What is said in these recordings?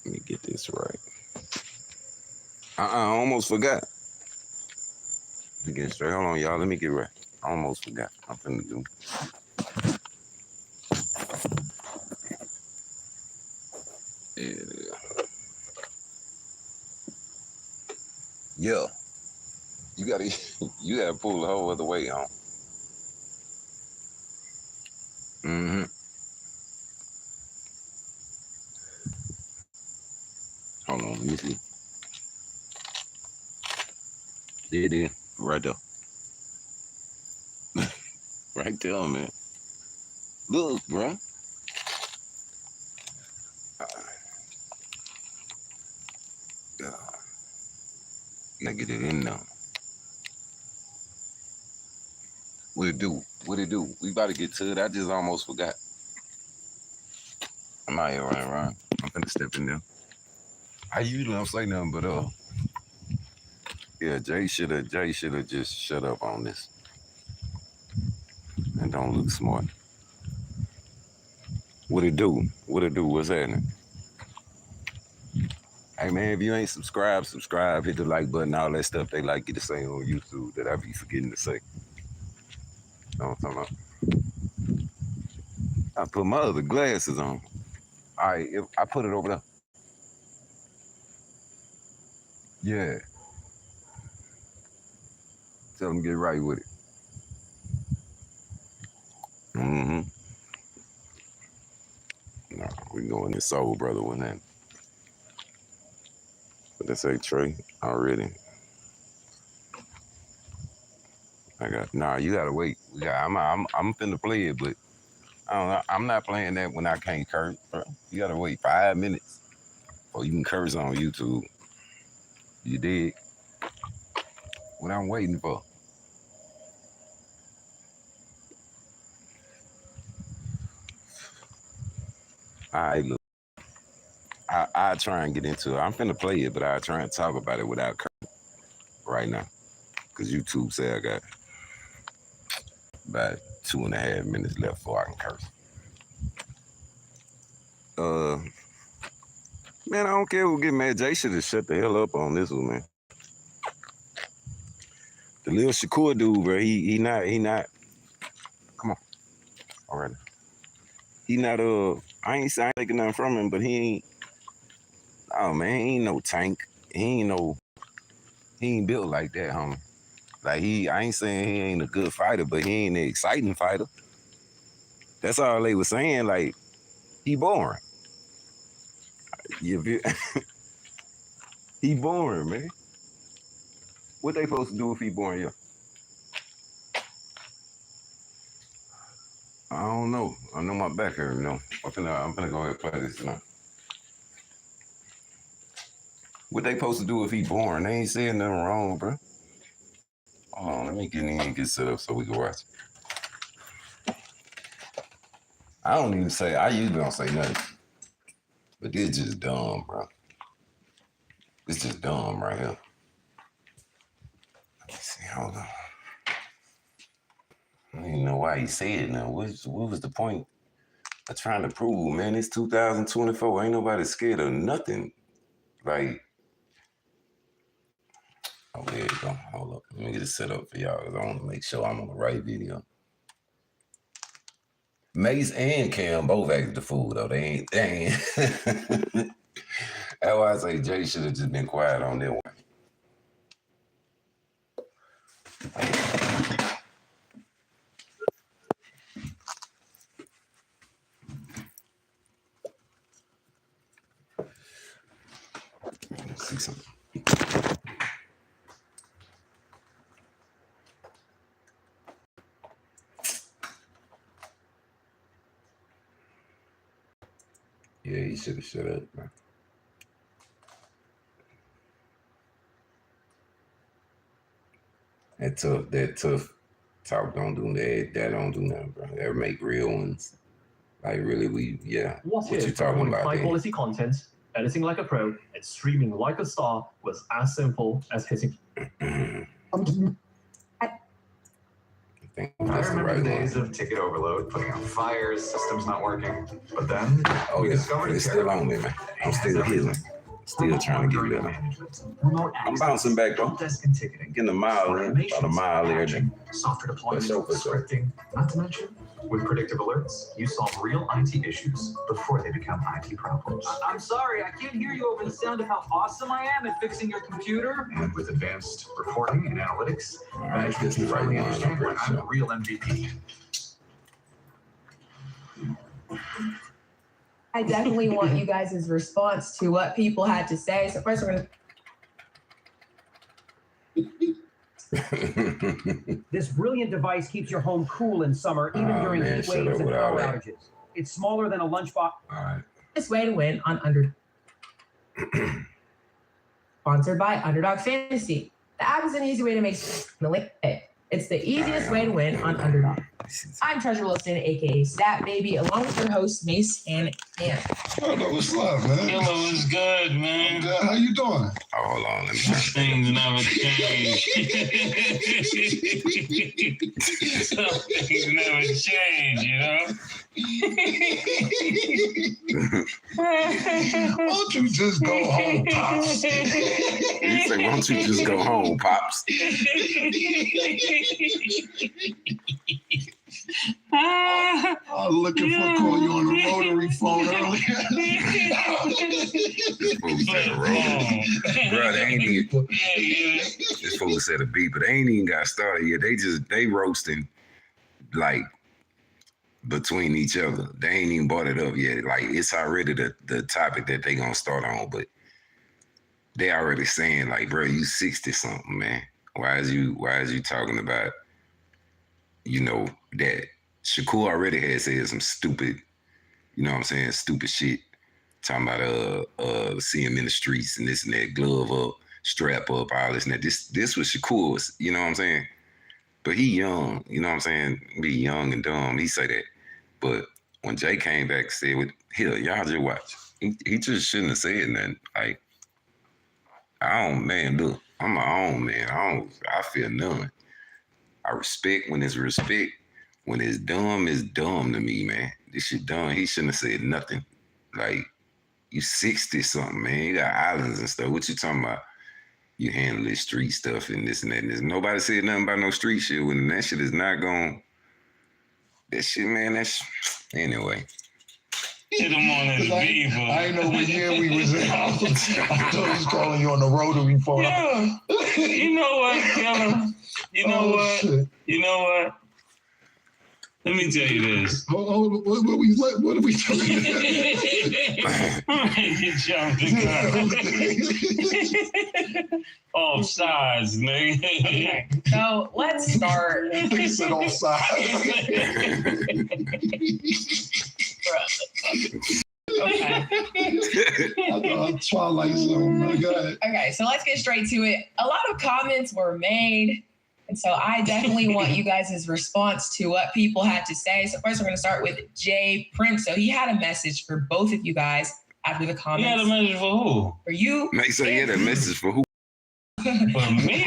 Let me get this right. I almost forgot. Let me get straight. Hold on, y'all. Let me get right. I almost forgot. I'm finna do. Yeah. You gotta pull the whole other way on. Hold on, let me see. There it is. Right there. Right there, man. Look, bro. Gotta get it in now. What it do? What it do? We about to get to it. I just almost forgot. I'm out here running around. I'm finna step in there. I usually don't say nothing, but yeah, Jay shoulda just shut up on this. And don't look smart. What it do? What it do? What's happening? Hey man, if you ain't subscribed, subscribe, hit the like button, all that stuff they like you to say on YouTube that I be forgetting to say. Know what I'm talking about? I put my other glasses on. All right, I put it over there. Yeah. Tell them to get right with it. No, we going this soul brother with that. But they say Trey already. I got you gotta wait. I'm finna play it, but I don't know. I'm not playing that when I can't curse, bro. You gotta wait 5 minutes or you can curse on YouTube. You dig? What I'm waiting for. All right, look. I try and get into it. I'm finna play it, but I try and talk about it without cursing right now. Cause YouTube say I got about 2.5 minutes left before I can curse. Man, I don't care who get mad. Jay should have shut the hell up on this one, man. The Lil Shakur dude, bro, he not. Come on. All right. He not, I ain't taking nothing from him, but he ain't, oh man, he ain't no tank. He ain't built like that, homie. Like I ain't saying he ain't a good fighter, but he ain't an exciting fighter. That's all they was saying, like, he boring. He boring, man. What they supposed to do if he boring, yeah? I don't know. I know my back hurt, no. I'm finna go ahead and play this now. What they supposed to do if he boring? They ain't saying nothing wrong, bro. Hold on, let me get in and get set up so we can watch. I usually don't say nothing. But this just dumb, bro. It's just dumb right here. Let me see, hold on. I don't even know why he said it now. What was the point of trying to prove, man? It's 2024. Ain't nobody scared of nothing. Like, oh, there you go. Hold up. Let me get it set up for y'all because I want to make sure I'm on the right video. Mase and Cam both acted the fool, though. They ain't. That's why I say Jay should have just been quiet on that one. Let's see something. Yeah, he should have shut up, man. That tough talk don't do that. That don't do nothing, bro. That make real ones. Like really, what you talking about? High quality content, editing like a pro, and streaming like a star was as simple as hitting. think I that's the remember right the one. days of ticket overload, putting out fires, systems not working. But then we discovered it's still on me, man. I'm still healing. Still trying to get better. I'm bouncing back though. Getting a mile in, about a mile there. Software deployment, For sure. scripting, not to mention, with predictive alerts, you solve real IT issues before they become IT problems. I'm sorry, I can't hear you over the sound of how awesome I am at fixing your computer. And with advanced reporting and analytics, Alright, this is the right finally one. understand why I'm a Sure. real MVP. I definitely want you guys' response to what people had to say. So first we're gonna This brilliant device keeps your home cool in summer, even during man, heat shut waves up and with all power that. outages. It's smaller than a lunchbox. Alright. this way to win on Under. Sponsored by Underdog Fantasy. The app is an easy way to make the link. It's the easiest way to win on Underdog. I'm Treasure Wilson, aka Stat Baby, along with your hosts Mase and Cam. Hello, what's up, man? Yo, what's good, man? Good. How you doing? Oh, hold on, let me try. Things never change. Some things never change, you know? Won't you just go home, Pops? You say, why don't you just go home, Pops? I was looking for calling you on the rotary phone earlier. This fool said a road. Bro, they ain't even, this fool said a beat, but they ain't even got started yet. They roasting, like, between each other. They ain't even brought it up yet. Like, it's already the topic that they gonna start on, but they already saying, like, bro, you 60-something, man. Why is you talking about, you know, that Shakur already had said some stupid, you know what I'm saying, stupid shit. Talking about see him in the streets and this and that, glove up, strap up, all this and that. This was Shakur's, you know what I'm saying? But he young, you know what I'm saying? Be young and dumb, he say that. But when Jay came back and said, here, y'all just watch. He just shouldn't have said nothing. Like, look, I'm my own man. I feel none. I respect when it's respect. When it's dumb to me, man. This shit dumb. He shouldn't have said nothing. Like, you 60-something, man. You got islands and stuff. What you talking about? You handle this street stuff and this and that and this. Nobody said nothing about no street shit. When that shit is not going, that shit, man, anyway. Hit him on his beef. I ain't know what year we was in. I thought he was calling you on the rotary phone. Yeah. You know what, Killer? You know what? Shit. You know what? Let me tell you this. What are we talking about? You jumped the gun. Off sides, nigga. Okay, so let's start. He said on side. Okay. Twilight Zone, my God. Okay, so let's get straight to it. A lot of comments were made, and so I definitely want you guys' response to what people had to say. So first we're going to start with Jay Prince. So he had a message for both of you guys after the You comments. had a message for who? For you. Make sure you had a message for who? For me?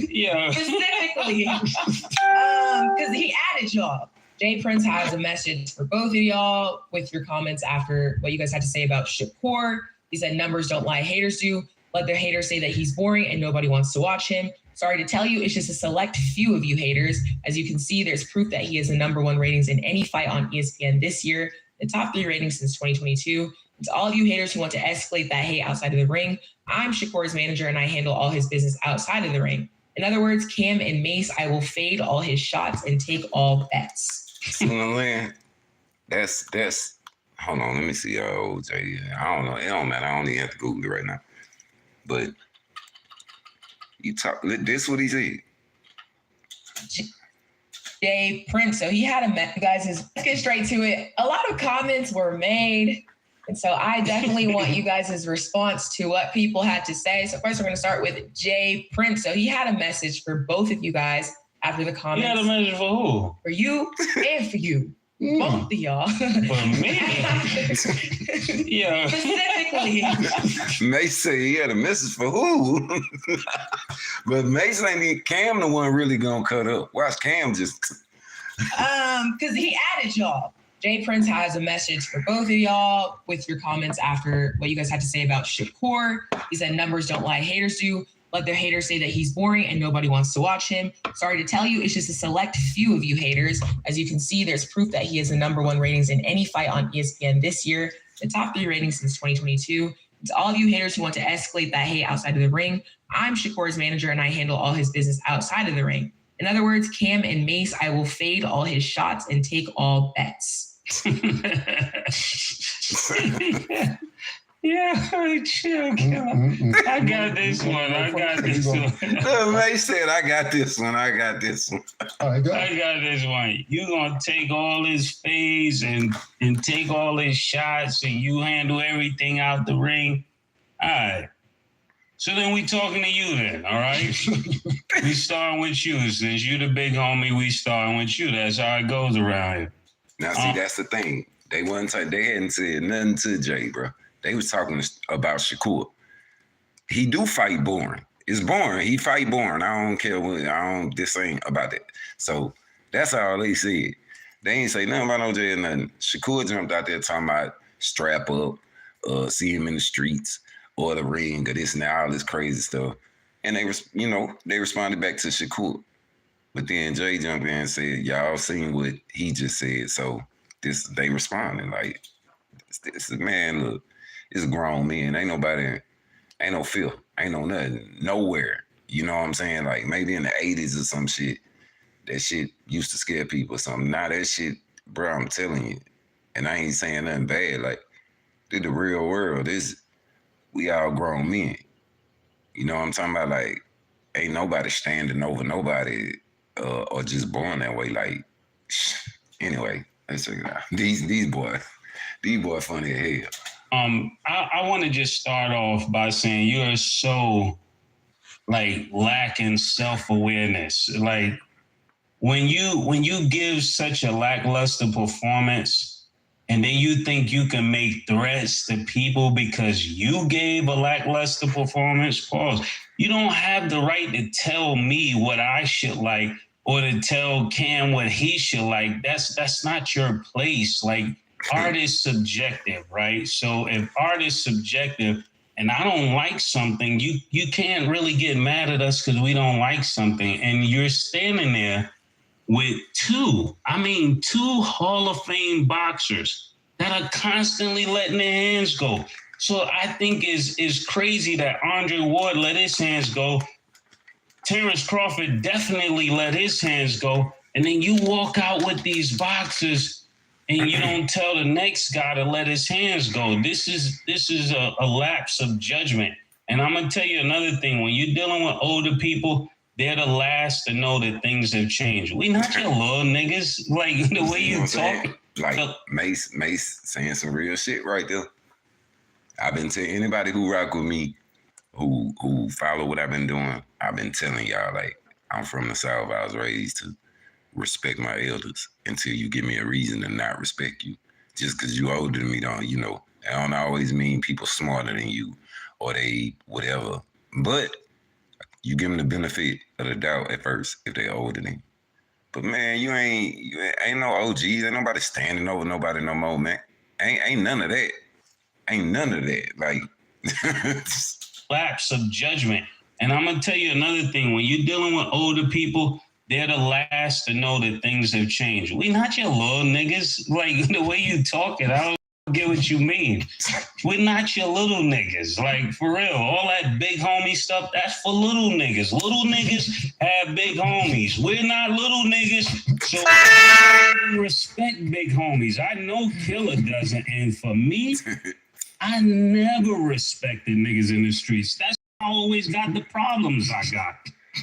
Yeah. Specifically, because he added y'all. Jay Prince has a message for both of y'all with your comments after what you guys had to say about Shakur. He said numbers don't lie, haters do. Let their haters say that he's boring and nobody wants to watch him. Sorry to tell you, it's just a select few of you haters. As you can see, there's proof that he has the #1 ratings in any fight on ESPN this year, the top 3 ratings since 2022. And to all of you haters who want to escalate that hate outside of the ring, I'm Shakur's manager and I handle all his business outside of the ring. In other words, Cam and Mase, I will fade all his shots and take all bets. You know what I'm saying? That's hold on, let me see OJ. I don't know. It don't matter. I don't even have to Google it right now. But you talk this what he said. Jay Prince. So he had a guys. Let's get straight to it. A lot of comments were made. And so I definitely want you guys' response to what people had to say. So first we're going to start with Jay Prince. So he had a message for both of you guys after the comments. You had a message for who? For you and for you. Both of y'all. For me? Yeah. Specifically. May say he had a message for who? But Mase ain't Cam the one really gonna cut up. Watch Cam just. Because he added y'all. Jay Prince has a message for both of y'all with your comments after what you guys had to say about Shakur. He said numbers don't lie, haters do. Let their haters say that he's boring and nobody wants to watch him. Sorry to tell you, it's just a select few of you haters. As you can see, there's proof that he has the #1 ratings in any fight on ESPN this year, the top 3 ratings since 2022. To all of you haters who want to escalate that hate outside of the ring, I'm Shakur's manager and I handle all his business outside of the ring. In other words, Cam and Mase, I will fade all his shots and take all bets. Yeah, chill, killer. I got this one. I got this one. Mase said, I got this one. I got this one. All right, go I ahead. got this one. You gonna take all his fades and take all his shots and you handle everything out the ring. All right. So then we talking to you then, all right? We starting with you. Since you the big homie, we starting with you. That's how it goes around here. Now, see, that's the thing. They hadn't said nothing to Jay, bro. They was talking about Shakur. He do fight boring. It's boring. He fight boring. I don't care what. This ain't about it. So that's all they said. They ain't say nothing about no Jay or nothing. Shakur jumped out there talking about strap up, see him in the streets or the ring or this and that, all this crazy stuff. And they responded back to Shakur. But then Jay jumped in and said, y'all seen what he just said. So they responded like, this man, look, it's grown men. Ain't no fear. Ain't no nothing. Nowhere. You know what I'm saying? Like maybe in the 80s or some shit, that shit used to scare people or something. Now that shit, bro, I'm telling you, and I ain't saying nothing bad. Like, dude, the real world is, we all grown men. You know what I'm talking about? Like, ain't nobody standing over nobody or just born that way. Like, anyway, let's check it out. These boys funny as hell. I want to just start off by saying you're so lacking self-awareness. Like when you give such a lackluster performance and then you think you can make threats to people because you gave a lackluster performance, pause. You don't have the right to tell me what I should like or to tell Cam what he should like. That's not your place. Like, art is subjective, right? So if art is subjective and I don't like something, you can't really get mad at us because we don't like something. And you're standing there with two Hall of Fame boxers that are constantly letting their hands go. So I think is crazy that Andre Ward let his hands go. Terrence Crawford definitely let his hands go. And then you walk out with these boxers and you don't tell the next guy to let his hands go. This is a lapse of judgment. And I'm gonna tell you another thing. When you're dealing with older people, they're the last to know that things have changed. We not your little niggas. Like the way you talk. Like Mase saying some real shit right there. I've been telling anybody who rock with me, who follow what I've been doing, I've been telling y'all, like, I'm from the South. I was raised to respect my elders until you give me a reason to not respect you. Just because you older than me, I don't always mean people smarter than you or they whatever. But you give them the benefit of the doubt at first if they older than you. But man, you ain't no OGs. Ain't nobody standing over nobody no more, man. Ain't none of that. Ain't none of that. Like lapse of judgment. And I'm gonna tell you another thing. When you're dealing with older people, they're the last to know that things have changed. We not your little niggas. Like the way you talk it, I don't get what you mean. We're not your little niggas. Like for real, all that big homie stuff, that's for little niggas. Little niggas have big homies. We're not little niggas, so respect big homies. I know Killer doesn't, and for me, I never respected niggas in the streets. That's why I always got the problems I got.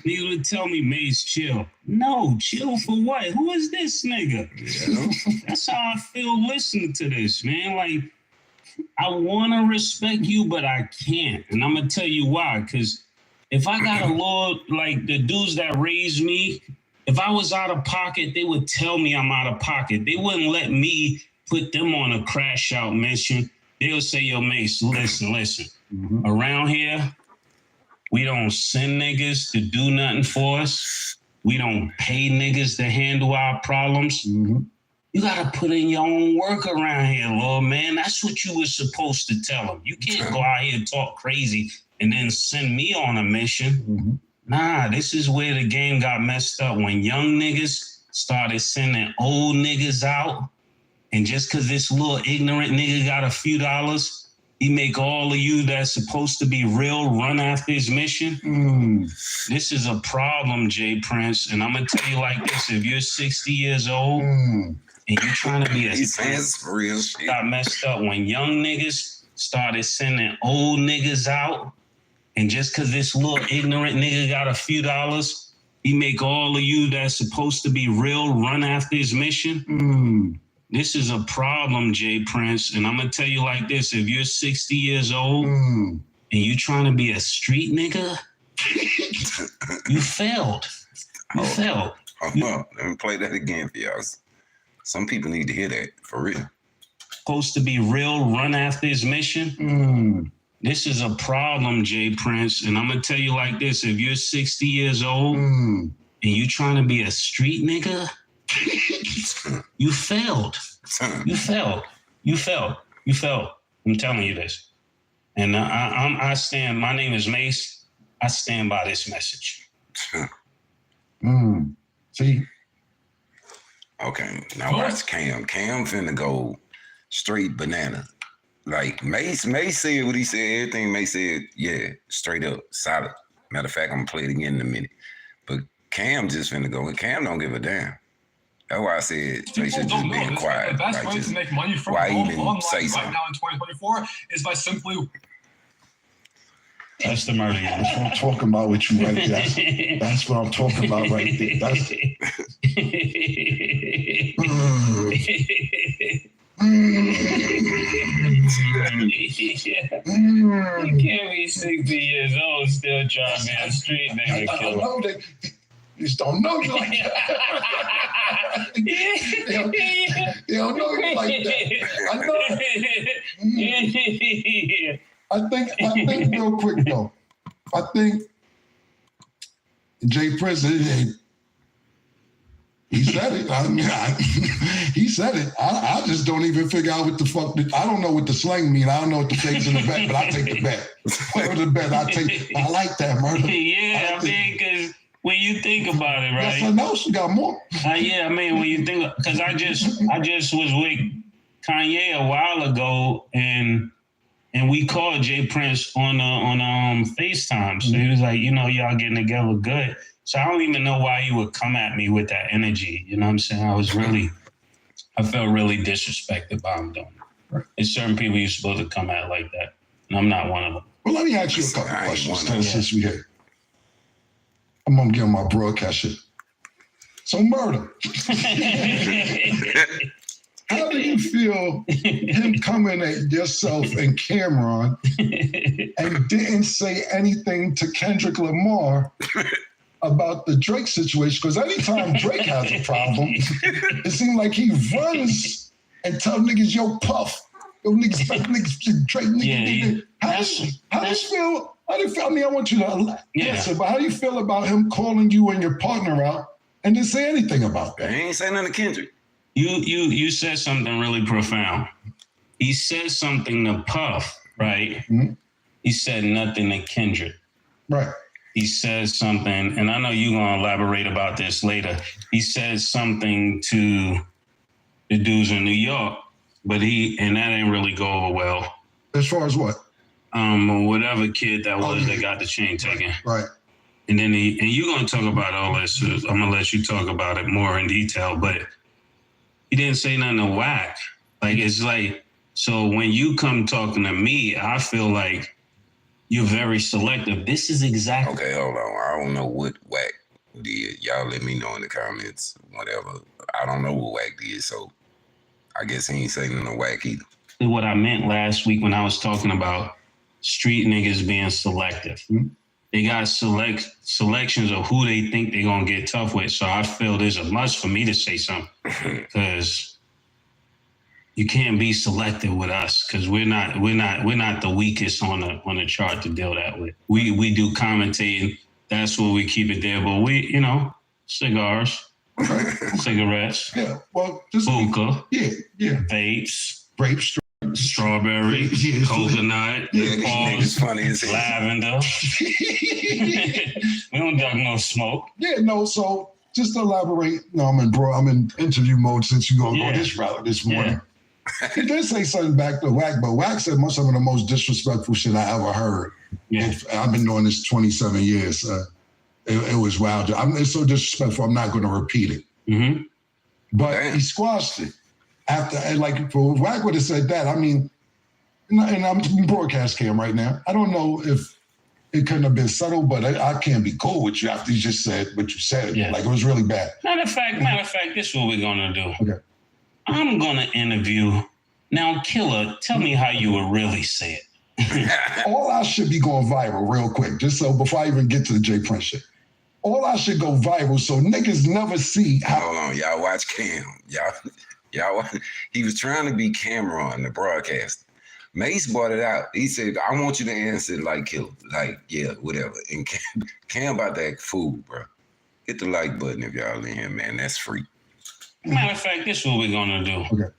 Niggas would tell me, Mase, chill. No, chill for what? Who is this nigga? Yeah. That's how I feel listening to this, man. Like, I want to respect you, but I can't. And I'm going to tell you why. Because if I got a law, like the dudes that raised me, if I was out of pocket, they would tell me I'm out of pocket. They wouldn't let me put them on a crash out mission. They'll say, yo, Mase, listen. Mm-hmm. Around here, We don't send niggas to do nothing for us. We don't pay niggas to handle our problems. Mm-hmm. You gotta put in your own work around here, Lord, man. That's what you were supposed to tell them. You can't go out here and talk crazy and then send me on a mission. Mm-hmm. Nah, this is where the game got messed up when young niggas started sending old niggas out. And just because this little ignorant nigga got a few dollars, he make all of you that's supposed to be real run after his mission. This is a problem, Jay Prince. And I'm going to tell you like this. If you're 60 years old and you're trying to be a real shit. Got messed up when young niggas started sending old niggas out. And just because this little ignorant nigga got a few dollars, he make all of you that's supposed to be real run after his mission. This is a problem, Jay Prince. And I'm going to tell you like this. If you're 60 years old and you trying to be a street nigga, you failed. You failed. Let me play that again for y'all. Some people need to hear that, for real. Supposed to be real run after his mission. This is a problem, Jay Prince. And I'm going to tell you like this. If you're 60 years old and you trying to be a street nigga, you failed. You failed. You failed. You failed. I'm telling you this. And I stand, my name is Mase. I stand by this message. See? Okay, now watch Cam. Cam finna go straight banana. Like Mase said what he said. Everything Mase said, yeah, straight up, solid. Matter of fact, I'm gonna play it again in a minute. But Cam just finna go, and Cam don't give a damn. That's why I said they should just be quiet. The best like, way just, to make money from why home even online say right something? now in 2024 is by simply. That's the murder. That's what I'm talking about with you right there. That's what I'm talking about right there. That's You can't be 60 years old still trying to be a street nigga I killer. know they just don't know you like that. They don't know you like that. I know. I think real quick though. I think Jay Prince, he said it. I mean, he said it. I just don't even figure out what the fuck. I don't know what the slang mean. I don't know what the fake's in the bet, but I take the bet. Whatever the bet, I take. I like that, murder. Yeah, I mean, because when you think about it, right? Yes, I know she got more. Yeah, I mean, when you think, because I just was with Kanye a while ago, and we called Jay Prince on FaceTime. So he was like, y'all getting together good. So I don't even know why he would come at me with that energy. You know what I'm saying? I felt really disrespected by him doing it. There's certain people you're supposed to come at like that. And I'm not one of them. Well, let me ask you a couple questions since we here. I'm going to give him my broadcast shit. So, murder. How do you feel him coming at yourself and Cameron and didn't say anything to Kendrick Lamar about the Drake situation? Because anytime Drake has a problem, it seems like he runs and tell niggas, yo, Puff. Yo, niggas, Drake, nigga. How do you feel? I mean, I want you to answer, but how do you feel about him calling you and your partner out and didn't say anything about that? I ain't saying nothing to Kendrick. You said something really profound. He said something to Puff, right? Mm-hmm. He said nothing to Kendrick. Right. He says something, and I know you're going to elaborate about this later. He said something to the dudes in New York, and that didn't really go over well. As far as what? Whatever kid that was that got the chain taken. Right. And then you're going to talk about all this. I'm going to let you talk about it more in detail, but he didn't say nothing to whack. Like, it's like, so when you come talking to me, I feel like you're very selective. This is exactly. Okay, hold on. I don't know what whack did. Y'all let me know in the comments, whatever. I don't know what whack did, so I guess he ain't saying nothing to whack either. What I meant last week when I was talking about street niggas being selective. Mm-hmm. They got selections of who they think they're going to get tough with. So I feel there's a must for me to say something because you can't be selective with us because we're not the weakest on the chart to deal that with. We do commentating. That's where we keep it there. But we, cigars, cigarettes, Yeah, well, just hookah, yeah, vapes, grape strawberry, Yeah. coconut, Niggas funny as hell. lavender. We don't duck no smoke. Yeah, no. So just to elaborate, I'm in interview mode since you're gonna go this route this morning. He did say something back to Wack, but Wack said some of the most disrespectful shit I ever heard. Yeah. I've been doing this 27 years. It was wild. It's so disrespectful. I'm not going to repeat it. Mm-hmm. But he squashed it after. And like, for Wack would have said that. I mean, and I'm broadcast cam right now. I don't know if it couldn't have been subtle, but I can't be cool with you after you just said what you said. Yeah. Like, it was really bad. Matter of fact, this is what we're gonna do. Okay. I'm gonna interview. Now, Killer, tell me how you would really say it. All I should be going viral real quick, just so before I even get to the J Prince shit. All I should go viral so niggas never see how. Hold on, y'all watch Cam. Y'all watch. He was trying to be camera on the broadcast. Mase brought it out. He said, I want you to answer like Killer. Like, yeah, whatever. And Cam about to act fool, bro. Hit the like button if y'all in here, man. That's free. Matter of fact, this is what we're gonna do. Okay.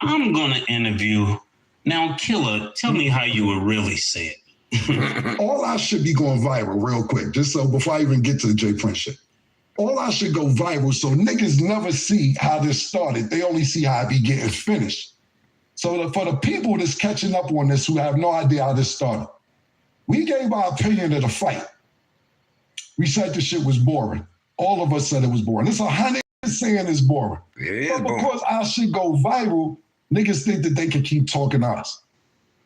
I'm gonna interview. Now, Killer, tell me how you would really say it. All I should be going viral real quick, just so before I even get to the J Prince shit. All I should go viral so niggas never see how this started. They only see how it be getting finished. So for the people that's catching up on this who have no idea how this started, we gave our opinion of the fight. We said the shit was boring. All of us said it was boring. It's 100 saying it's boring. Yeah, But because our shit go viral, niggas think that they can keep talking to us.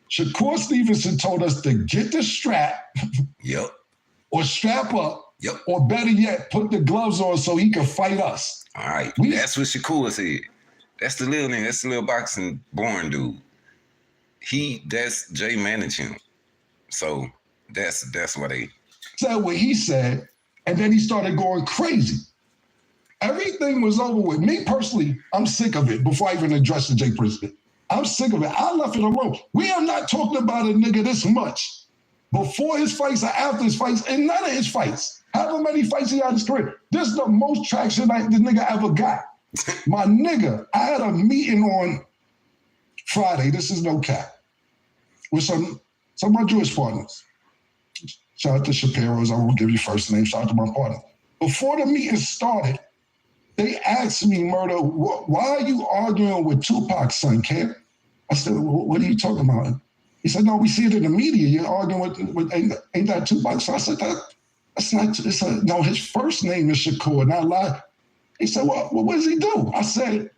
Shakur Stevenson told us to get the strap Yep. or strap up, Yep. or better yet, put the gloves on so he can fight us. All right. That's what Shakur said. That's the little nigga. That's the little boxing born dude. That's Jay managed him. So that's what they said what he said, and then he started going crazy. Everything was over with. Me personally, I'm sick of it before I even address the J Prince. I'm sick of it. I left it alone. We are not talking about a nigga this much before his fights or after his fights, and none of his fights. However many fights he had in his career. This is the most traction this nigga ever got. My nigga, I had a meeting on Friday. This is no cap. With some of my Jewish partners. Shout out to Shapiro's. I won't give you first name. Shout out to my partner. Before the meeting started, they asked me, Murder, why are you arguing with Tupac's son, Cam? I said, what are you talking about? He said, no, we see it in the media. You're arguing with ain't that Tupac? So I said, that's not, no, his first name is Shakur, not lie. He said, well, what does he do? I said,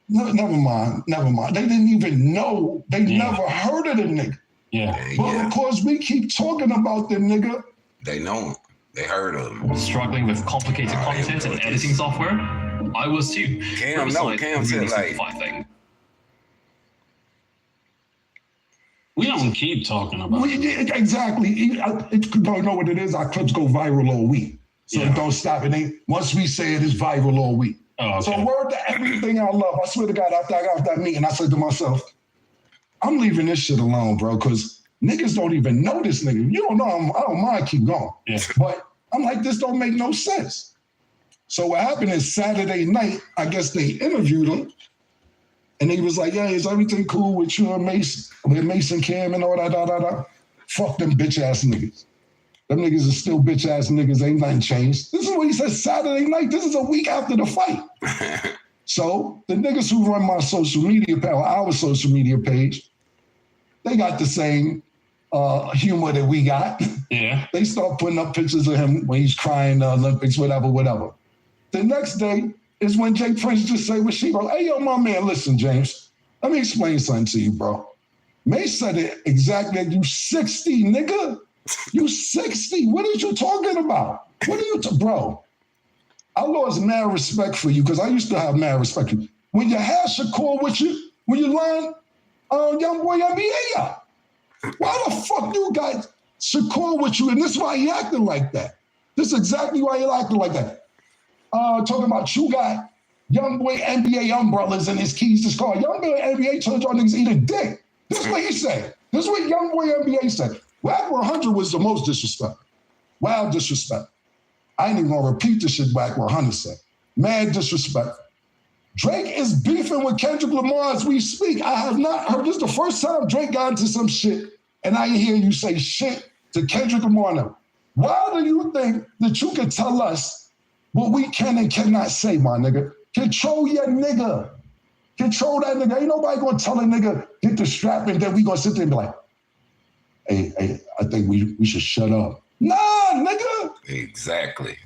no, never mind. They didn't even know. They never heard of the nigga. Yeah. But because we keep talking about the nigga. They know him. They heard of him. Struggling with complicated content and editing software? I was too. Cam said like, thing. We don't keep talking about it. Exactly. Don't know what it is. Our clips go viral all week. So don't stop. It ain't, once we say it's viral all week. Oh, okay. So word to everything I love. I swear to God, after I got off that meeting, I said to myself, I'm leaving this shit alone, bro, because niggas don't even know this nigga. You don't know him. I don't mind, keep going. Yeah. But I'm like, this don't make no sense. So what happened is Saturday night, I guess they interviewed him. And he was like, yeah, is everything cool with you and Mason, with Mason Cam and all that, Fuck them bitch ass niggas. Them niggas are still bitch ass niggas. Ain't nothing changed. This is what he said Saturday night. This is a week after the fight. So the niggas who run my social media page, our social media page, they got the same humor that we got. Yeah. They start putting up pictures of him when he's crying the Olympics, whatever. The next day is when Jay Prince just say what she wrote. Hey, yo, my man, listen, James, let me explain something to you, bro. Mace said it exactly. You 60, nigga. You 60. What are you talking about? What are you, bro? I lost mad respect for you because I used to have mad respect for you. When you had Shakur with you, when you learned Young Boy NBA, why the fuck you got Shakur with you? And this is why he acting like that. This is exactly why he acting like that. Talking about you got young boy NBA umbrellas and his keys to his car. Young boy NBA told y'all niggas eat a dick. This is what he said. This is what young boy NBA said. Whack 100 was the most disrespect. Wild disrespect. I ain't even gonna repeat the shit Whack 100 said. Mad disrespect. Drake is beefing with Kendrick Lamar as we speak. I have not heard, this is the first time Drake got into some shit and I hear you say shit to Kendrick Lamar now. Why do you think that you can tell us what we can and cannot say, my nigga? Control your nigga. Control that nigga. Ain't nobody gonna tell a nigga, get the strap and then we gonna sit there and be like, hey, I think we should shut up. Nah, nigga. Exactly.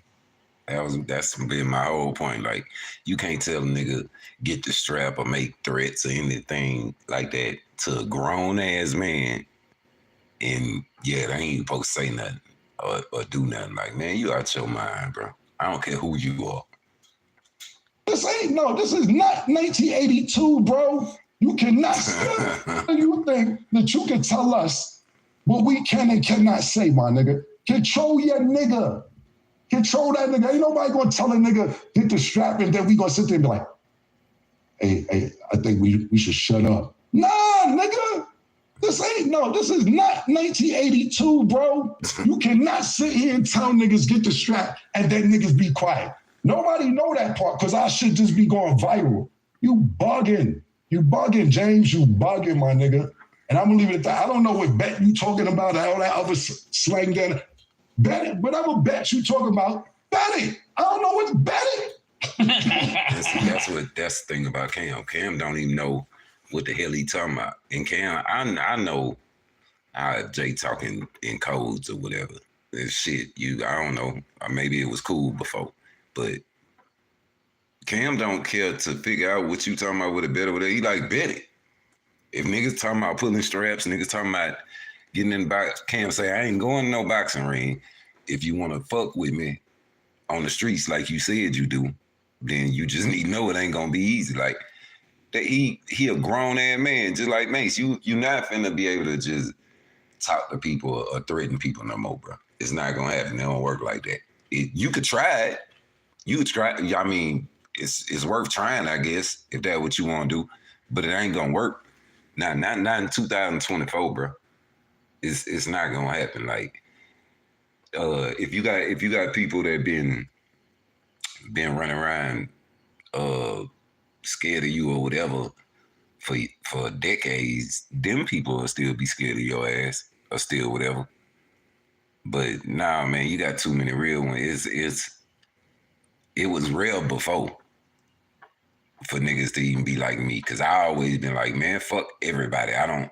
That's been my whole point. Like, you can't tell a nigga get the strap or make threats or anything like that to a grown ass man. And yeah, they ain't supposed to say nothing or do nothing. Like, man, you out your mind, bro. I don't care who you are. This is not 1982, bro. You cannot you think that you can tell us what we can and cannot say, my nigga. Control your nigga. Control that nigga. Ain't nobody gonna tell a nigga, get the strap and then we gonna sit there and be like, hey, I think we should shut up. Nah, nigga. This is not 1982, bro. You cannot sit here and tell niggas get the strap and then niggas be quiet. Nobody know that part because our shit just be going viral. You bugging. You bugging, James. You bugging, my nigga. And I'm gonna leave it at that. I don't know what bet you talking about, all that other slang there. Bet it. Whatever bet you talking about, bet it. I don't know what's betting. That's the thing about Cam. Cam don't even know what the hell he talking about. And Cam, I know Jay talking in codes or whatever. This shit, I don't know. Or maybe it was cool before. But Cam don't care to figure out what you talking about with a bet over there. He like, bet it. If niggas talking about pulling straps, niggas talking about getting in the box, Cam say, I ain't going to no boxing ring. If you want to fuck with me on the streets like you said you do, then you just need to know it ain't going to be easy. Like, he a grown-ass man, just like Mase. You not finna be able to just talk to people or threaten people no more, bro. It's not going to happen. It don't work like that. You could try it. You could try. I mean, it's worth trying, I guess, if that's what you want to do. But it ain't gonna work. Not in 2024, bro. It's not gonna happen. Like, if you got people that been running around scared of you or whatever for decades, them people will still be scared of your ass or still whatever. But nah, man, you got too many real ones. It was real before for niggas to even be like me, because I always been like, man, fuck everybody. I'm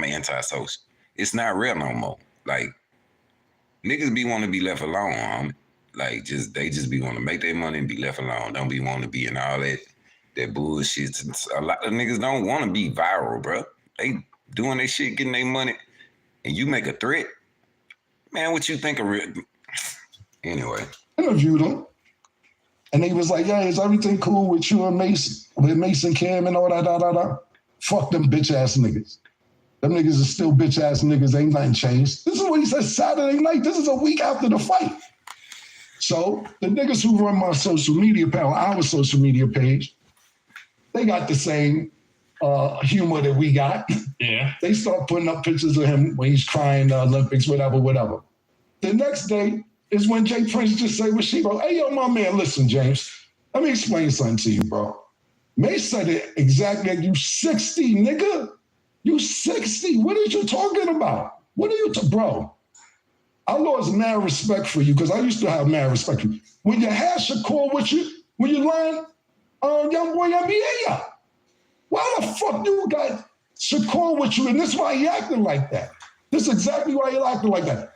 antisocial. It's not real no more. Like, niggas be wanting to be left alone, homie. Like, they just be wanting to make their money and be left alone. Don't be wanting to be in all that bullshit. A lot of niggas don't want to be viral, bro. They doing their shit, getting their money, and you make a threat. Man, what you think of real? Anyway. Interviewed him. And he was like, yeah, is everything cool with you and Mase, with Mase and Cam and all that, Fuck them bitch ass niggas. Them niggas are still bitch ass niggas. Ain't nothing changed. This is what he said Saturday night. This is a week after the fight. So the niggas who run my social media page, our social media page, they got the same humor that we got. Yeah. They start putting up pictures of him when he's crying the Olympics, whatever. The next day is when Jay Prince just say what she wrote. Hey, yo, my man, listen, James, let me explain something to you, bro. Mase said it exactly. You 60, nigga. You 60. What are you talking about? What are you, bro? I lost mad respect for you because I used to have mad respect for you. When you had Shakur with you, when you learned Young Boy NBA, why the fuck you got Shakur with you? And this is why he acting like that. This is exactly why he acting like that.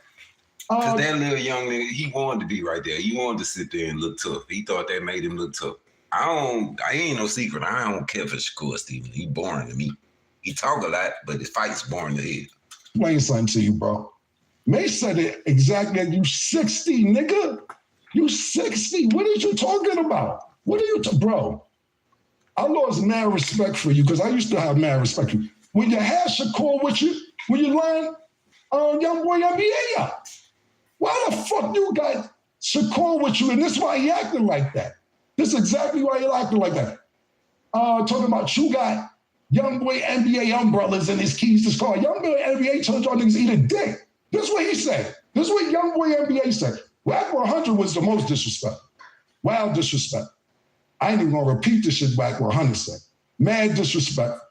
Because that little young nigga, he wanted to be right there. He wanted to sit there and look tough. He thought that made him look tough. I ain't no secret. I don't care for Shakur Stevenson. He boring to me. He talk a lot, but his fight's boring to hear. Explain something to you, bro. Mase said it exactly. You 60, nigga. You 60. What are you talking about? What are you, bro? I lost mad respect for you because I used to have mad respect for you. When you had Shakur with you, when you learned Young Boy NBA, why the fuck you got Shakur with you? And this is why he acting like that. This is exactly why you're acting like that. Talking about you got young boy NBA umbrellas in his keys to car. Young boy NBA told y'all niggas eat a dick. This is what he said. This is what young boy NBA said. Whack 100 was the most disrespect. Wild disrespect. I ain't even gonna repeat this shit Whack 100 said. Mad disrespect.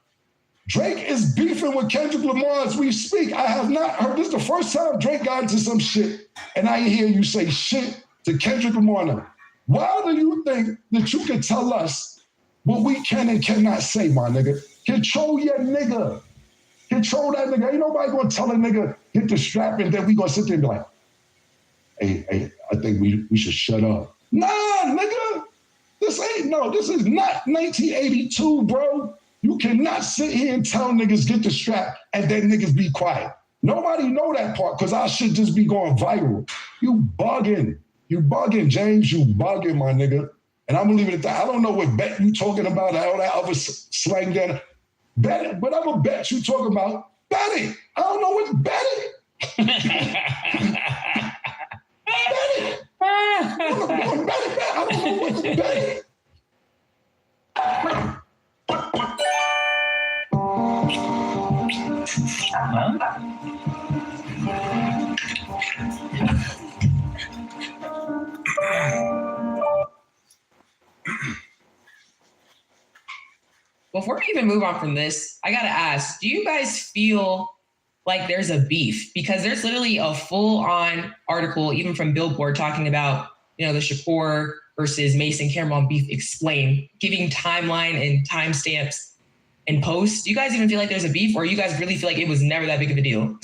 Drake is beefing with Kendrick Lamar as we speak. I have not heard, this is the first time Drake got into some shit and I hear you say shit to Kendrick Lamar now. Why do you think that you can tell us what we can and cannot say, my nigga? Control your nigga. Control that nigga. Ain't nobody gonna tell a nigga, hit the strap, and then we gonna sit there and be like, hey, I think we should shut up. Nah, nigga. This is not 1982, bro. You cannot sit here and tell niggas get the strap and then niggas be quiet. Nobody know that part because our shit just be going viral. You bugging. You bugging, James. You bugging, my nigga. And I'm gonna leave it at that. I don't know what bet you talking about, all that other slang there. Bet it. Whatever bet you talking about, bet it. I don't know what bet it. Bet it. I don't know what to bet it. Before we even move on from this, I gotta ask, do you guys feel like there's a beef? Because there's literally a full-on article, even from Billboard, talking about, the Shakur versus Mase and Cameron beef explained, giving timeline and timestamps and posts. Do you guys even feel like there's a beef, or you guys really feel like it was never that big of a deal?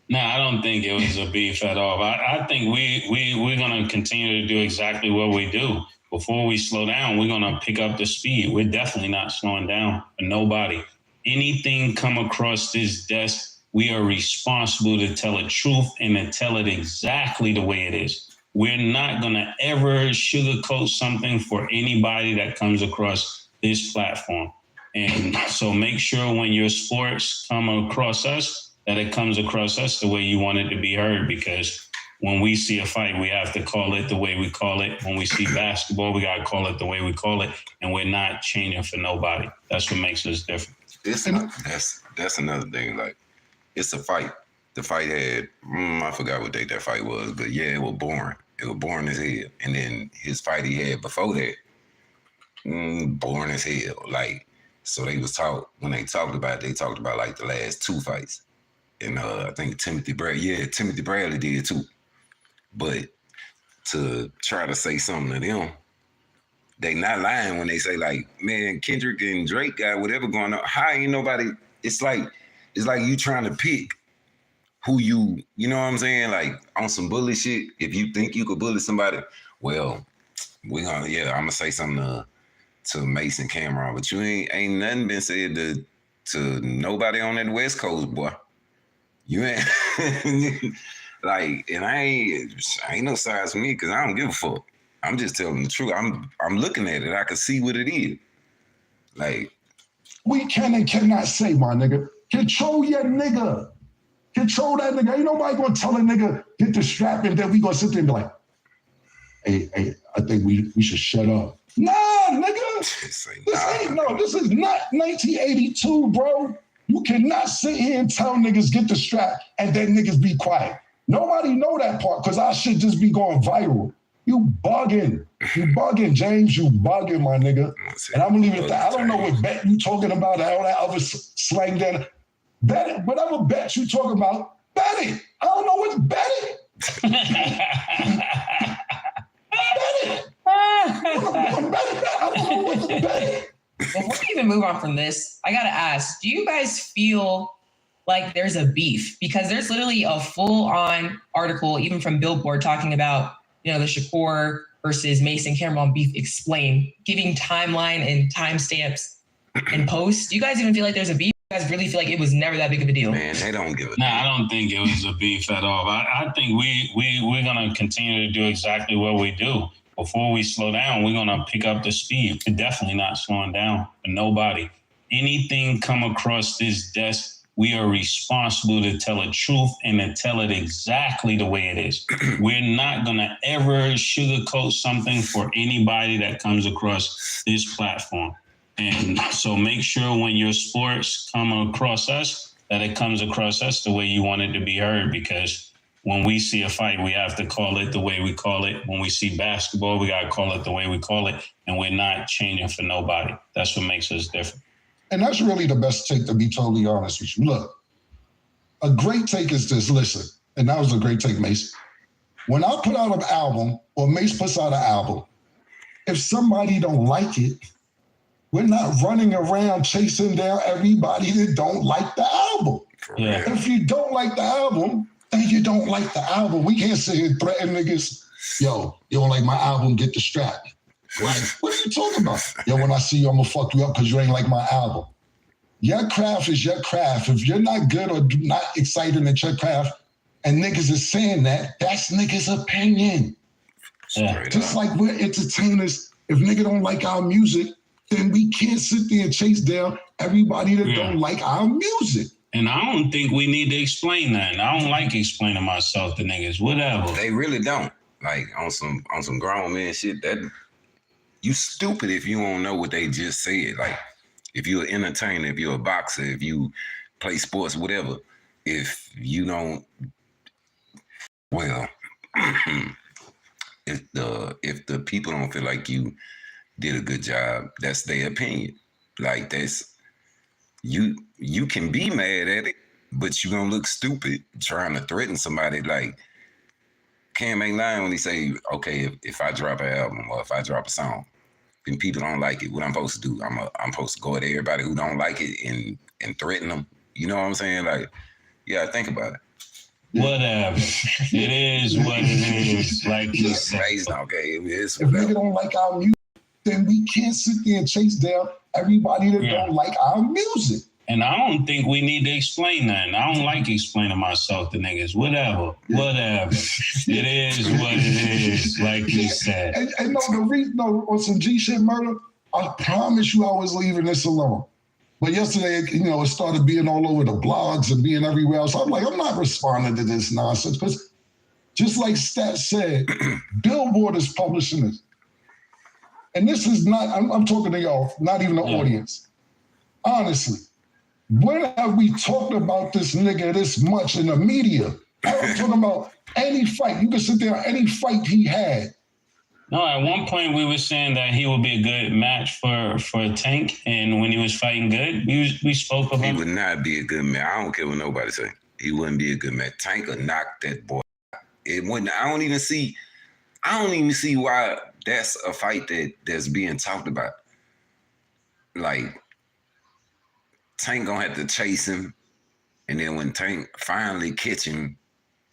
No, I don't think it was a beef at all. I think we're gonna continue to do exactly what we do. Before we slow down, we're going to pick up the speed. We're definitely not slowing down for nobody. Anything come across this desk, we are responsible to tell the truth and to tell it exactly the way it is. We're not going to ever sugarcoat something for anybody that comes across this platform. And so make sure when your sports come across us, that it comes across us the way you want it to be heard, because when we see a fight, we have to call it the way we call it. When we see basketball, we got to call it the way we call it. And we're not changing for nobody. That's what makes us different. That's another thing. Like, it's a fight. The fight had, I forgot what date that fight was, but yeah, it was boring. It was boring as hell. And then his fight he had before that, boring as hell. Like, so they was when they talked about it, they talked about like the last two fights. And I think Timothy Bradley did too. But to try to say something to them, they not lying when they say like, man, Kendrick and Drake got whatever going on. How ain't nobody? It's like you trying to pick who you know what I'm saying? Like on some bully shit. If you think you could bully somebody, well, I'm gonna say something to Mase and Cameron, but you ain't nothing been said to nobody on that West Coast, boy. You ain't. Like, and I ain't no size for me because I don't give a fuck. I'm just telling the truth. I'm looking at it. I can see what it is. Like, we can and cannot say, my nigga. Control your nigga. Control that nigga. Ain't nobody gonna tell a nigga hit the strap and then we gonna sit there and be like, hey, I think we should shut up. Nah, nigga. This is not 1982, bro. You cannot sit here and tell niggas get the strap and then niggas be quiet. Nobody know that part because our shit just be going viral. You bugging. You bugging, James. You bugging, my nigga. And I'm gonna leave it at that. I don't know what bet you talking about, all that other slang there. Bet it. Whatever bet you talking about, bet it. I don't know what bet it. Bet it. I don't know what to bet it. Before we even move on from this, I gotta ask, do you guys feel like there's a beef? Because there's literally a full-on article, even from Billboard, talking about, the Shakur versus Mase and Cameron beef explained, giving timeline and timestamps and posts. Do you guys even feel like there's a beef? You guys really feel like it was never that big of a deal? Man, they don't give a No, I don't think it was a beef at all. I think we're gonna continue to do exactly what we do. Before we slow down, we're gonna pick up the speed. We're definitely not slowing down for nobody. Anything come across this desk, we are responsible to tell the truth and to tell it exactly the way it is. We're not going to ever sugarcoat something for anybody that comes across this platform. And so make sure when your sports come across us, that it comes across us the way you want it to be heard, because when we see a fight, we have to call it the way we call it. When we see basketball, we got to call it the way we call it, and we're not changing for nobody. That's what makes us different. And that's really the best take, to be totally honest with you. Look, a great take is this. Listen, and that was a great take, Mase. When I put out an album, or Mase puts out an album, if somebody don't like it, we're not running around chasing down everybody that don't like the album. Yeah. If you don't like the album, then you don't like the album. We can't sit here and threaten niggas. Yo, you don't like my album, get the strap. Like, what are you talking about? Yo, when I see you, I'm gonna fuck you up because you ain't like my album. Your craft is your craft. If you're not good or not excited at your craft, and niggas is saying that, that's niggas' opinion. Yeah. Just like we're entertainers, if nigga don't like our music, then we can't sit there and chase down everybody that don't like our music. And I don't think we need to explain that. I don't like explaining myself to niggas, whatever. They really don't. Like on some grown man shit, that you stupid if you don't know what they just said. Like if you're an entertainer, if you're a boxer, if you play sports, whatever, if you don't, well, if the people don't feel like you did a good job, that's their opinion. Like that's you can be mad at it, but you're gonna look stupid trying to threaten somebody. Like Cam ain't lying when he say, okay, if I drop an album or if I drop a song and people don't like it, what I'm supposed to do? I'm supposed to go at everybody who don't like it and threaten them. You know what I'm saying? Like, yeah, think about it. Whatever. It is what it is. Like you said. Okay, it is if nigga don't like our music, then we can't sit there and chase down everybody that don't like our music. And I don't think we need to explain that. I don't like explaining myself to niggas. Whatever. It is what it is, like you said. And no, the reason, on some G shit murder, I promise you I was leaving this alone. But yesterday, it started being all over the blogs and being everywhere else. I'm like, I'm not responding to this nonsense. Because just like Stat said, Billboard is publishing this. And this is not, I'm talking to y'all, not even the audience. Honestly, when have we talked about this nigga this much in the media? I'm talking about any fight. You can sit there, any fight he had. No, at one point we were saying that he would be a good match for Tank, and when he was fighting good, we spoke of him. He would not be a good match. I don't care what nobody say. He wouldn't be a good match. Tank would knock that boy. It wouldn't. I don't even see why that's a fight that's being talked about. Like Tank gonna have to chase him, and then when Tank finally catch him,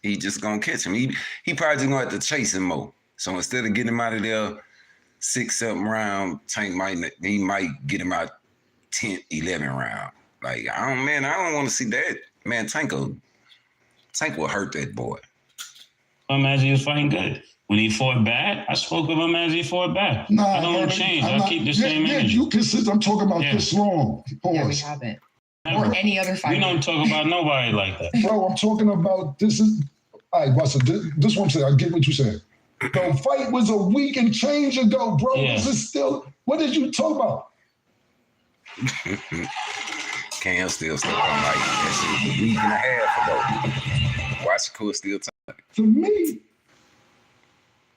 he just gonna catch him. He probably just gonna have to chase him more. So instead of getting him out of there 6-7 round, Tank might get him out 10, 11 round. Like I don't want to see that. Man, Tank will hurt that boy. As he was fighting good. When he fought bad, I spoke of him as he fought bad. Nah, I don't want to change. I keep the same energy. You can sit. I'm talking about this long. Pause. Yeah, we haven't. Or any other fight. We don't talk about nobody like that. Bro, I'm talking about this is. All right, Buster, this one said, I get what you said. The fight was a week and change ago, bro. Yeah. This is still, what did you talk about? Cam still stuck on like that shit a week and a half ago. Watch Shakur still talking. To me,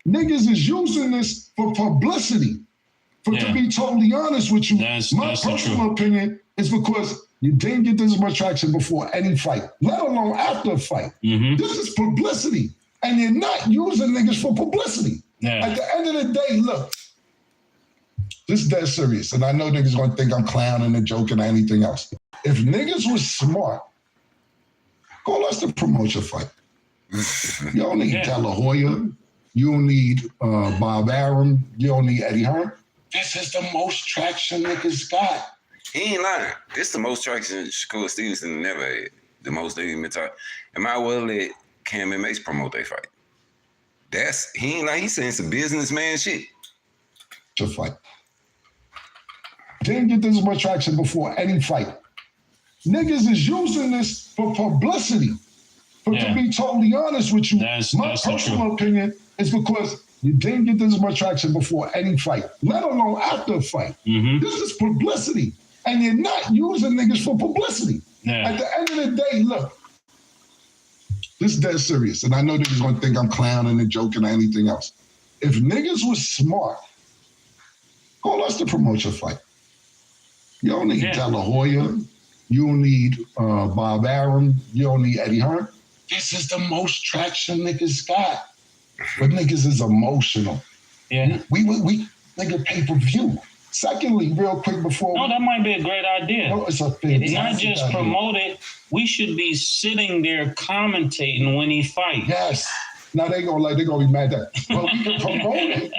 niggas is using this for publicity. To be totally honest with you, my personal opinion is because you didn't get this much traction before any fight, let alone after a fight. Mm-hmm. This is publicity. And you're not using niggas for publicity. Yeah. At the end of the day, look, this is dead serious. And I know niggas gonna think I'm clowning and joking or anything else. If niggas was smart, call us to promote your fight. You don't need De La Hoya. You don't need Bob Arum. You don't need Eddie Hearn. This is the most traction niggas got. He ain't lying. This the most traction Shakur Stevenson never had. The most they even talk. Am I well let Cam and Mase promote their fight? He ain't like he's saying some businessman shit. To fight. Didn't get this much traction before any fight. Niggas is using this for publicity. But to be totally honest with you, my personal opinion is because you didn't get this much traction before any fight, let alone after a fight. This is publicity. And you're not using niggas for publicity. At the end of the day, look, this is dead serious. And I know niggas gonna think I'm clowning and joking or anything else. If niggas was smart, call us to promote your fight. You don't need De La Hoya. You don't need Bob Arum. You don't need Eddie Hearn. This is the most traction niggas got. But niggas is emotional. We nigga pay-per-view. Secondly, real quick before... No, that might be a great idea. No, it's a not just promote it. We should be sitting there commentating when he fights. Yes. Now they gonna be mad at that. But we can promote it.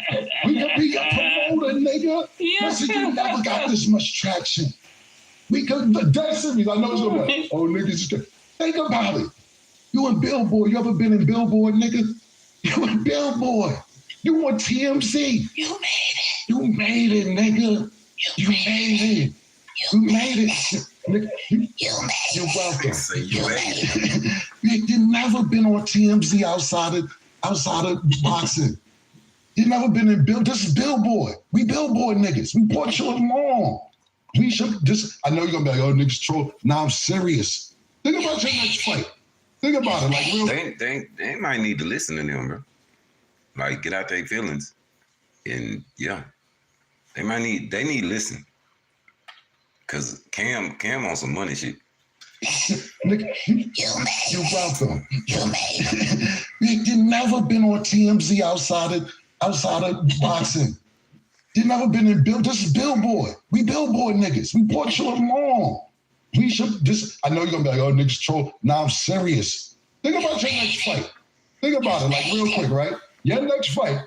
We can promote it, nigga. Listen, you never got this much traction. We could, dead serious. I know it's gonna be like, oh, niggas. Think about it. You in Billboard. You ever been in Billboard, nigga? You in Billboard. You on TMZ. You made it. You made it, nigga. You made it. You made it. Nigga, you're welcome. You never been on TMZ outside of boxing. You never been in This is Billboard. We Billboard niggas. We brought you along. We should just. I know you're gonna be like, oh, niggas troll. Nah, I'm serious. Think about your next fight. Think about it, like real. They might need to listen to them, bro. Like get out their feelings, and they need to listen. Cause Cam on some money shit. Nigga, you're welcome. You never been on TMZ outside of boxing. You never been in This is Billboard. We Billboard niggas. We brought you along. We should just. I know you're gonna be like, oh, niggas troll. Nah, I'm serious. Think about your next fight. Think about it, like real quick, right? Your next fight.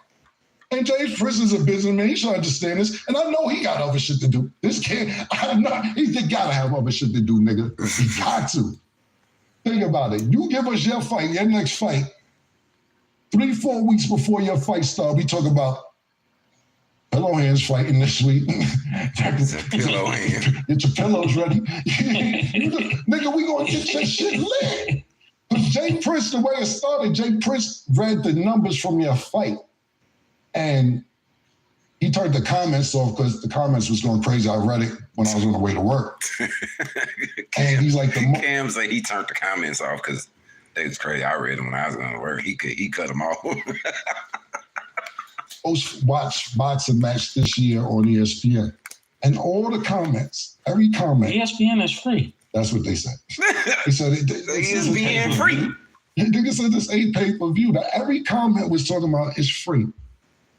And James Prince is a businessman. He should understand this. And I know he got other shit to do. This kid, he gotta have other shit to do, nigga. He got to. Think about it. You give us your fight, your next fight, 3-4 weeks before your fight start, we talk about pillow hands fighting this week. Pillow hands. Get your pillows ready. Nigga, we gonna get your shit lit. But Jay Prince, the way it started, Jay Prince read the numbers from your fight. And he turned the comments off because the comments was going crazy. I read it when I was on the way to work. And he's like, Cam said he turned the comments off because they was crazy. I read them when I was going to work. He cut them off. Most watched boxing match this year on ESPN. And all the comments, every comment. ESPN is free. That's what they said. They said ESPN free. Nigga said this ain't pay-per-view. Now, every comment was talking about it's free.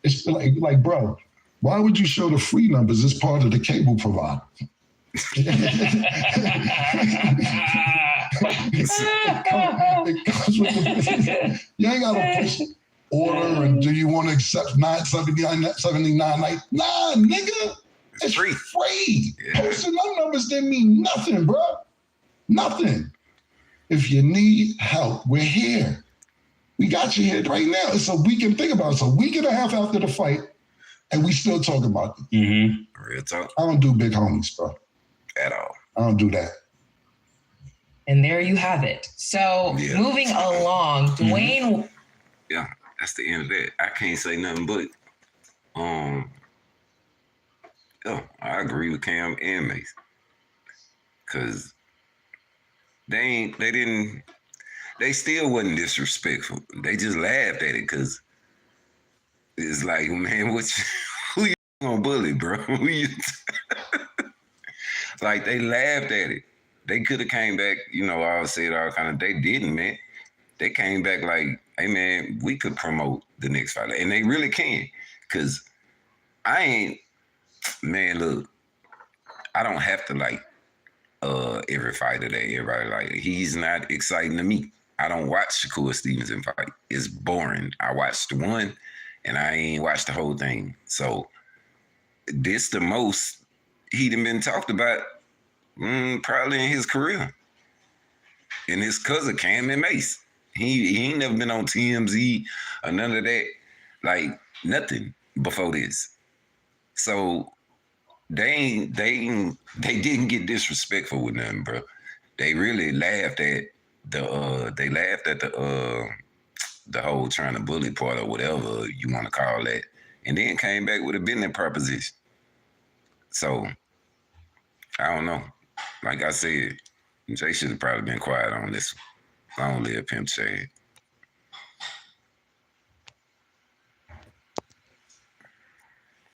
It's like, bro, why would you show the free numbers as part of the cable provider? You ain't got to push order and do you want to accept 979? Nah, nigga, it's free. Yeah. Posting them numbers didn't mean nothing, bro. Nothing. If you need help, we're here. We got you here right now. It's a week and think about it. It's a week and a half after the fight, and we still talk about it. Real talk. I don't do big homies, bro. At all. I don't do that. And there you have it. So moving along, Dwayne. Yeah, that's the end of that. I can't say nothing but I agree with Cam and Mase. Cause they still wasn't disrespectful. They just laughed at it because it's like, man, who you gonna bully, bro? Like they laughed at it. They could have came back, all said all kind of. They didn't, man. They came back like, hey, man, we could promote the next fight, and they really can. Cause look, I don't have to like every fighter that everybody like. He's not exciting to me. I don't watch Shakur Stevenson fight. It's boring. I watched one, and I ain't watched the whole thing. So this the most he done been talked about probably in his career. And his cousin Cam and Mase. He ain't never been on TMZ or none of that. Like nothing before this. So they didn't get disrespectful with nothing, bro. they really laughed at the whole trying to bully part or whatever you want to call that, and then came back with a business proposition. So I don't know. Like I said, Jay should have probably been quiet on this one. Long live Pimp C.